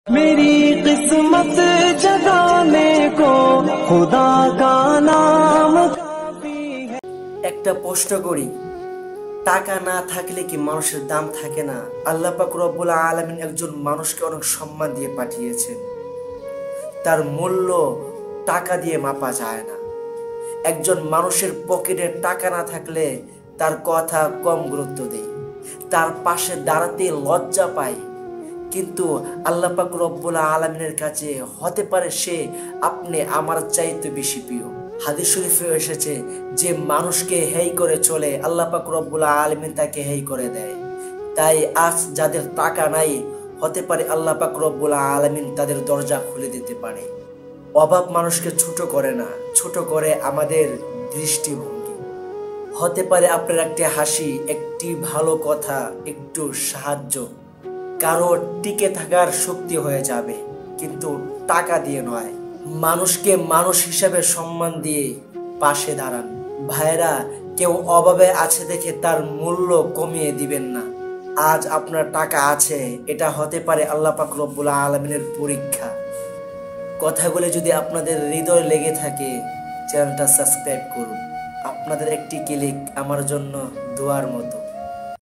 मेरी किस्मत जगाने को खुदा का नाम काफी है। একটা প্রশ্ন করি, টাকা না থাকলে কি মানুষের দাম থাকে না? আল্লাহ পাক রব্বুল আলামিন একজন মানুষকে অনেক সম্মান দিয়ে পাঠিয়েছেন। তার মূল্য টাকা দিয়ে মাপা যায় না। একজন মানুষের পকেটে টাকা না থাকলে তার কথা কম গুরুত্ব দেয়, তার পাশে দাঁড়াতে লজ্জা পায়। কিন্তু আল্লাহ পাক রব্বুল আলামিনের কাছে হতে পারে সে আপনি আমার চাইতে বেশি প্রিয়। হাদিস শরীফে এসেছে, যে মানুষকে হেই করে চলে আল্লাহ পাক রব্বুল আলামিন তাকে হেই করে দেয়। তাই আজ যাদের টাকা নাই, হতে পারে আল্লাহ পাক রব্বুল আলামিন তাদের দরজা খুলে দিতে পারে। অভাব মানুষকে ছোট করে না, ছোট করে আমাদের দৃষ্টিভঙ্গি। হতে পারে আপনার একটি হাসি, একটি ভালো কথা, একটু সাহায্য কারো টিকে থাকার শক্তি হয়ে যাবে, কিন্তু টাকা দিয়ে নয়। মানুষকে মানুষ হিসাবে সম্মান দিয়ে পাশে দাঁড়ান। ভাইরা, কেউ অভাবে আছে দেখে তার মূল্য কমিয়ে দিবেন না। আজ আপনার টাকা আছে, এটা হতে পারে আল্লাহ পাক রব্বুল আলামিনের পরীক্ষা। কথাগুলো যদি আপনাদের হৃদয়ে লেগে থাকে, চ্যানেলটা সাবস্ক্রাইব করুন। আপনাদের একটি ক্লিক আমার জন্য দোয়ার মতো।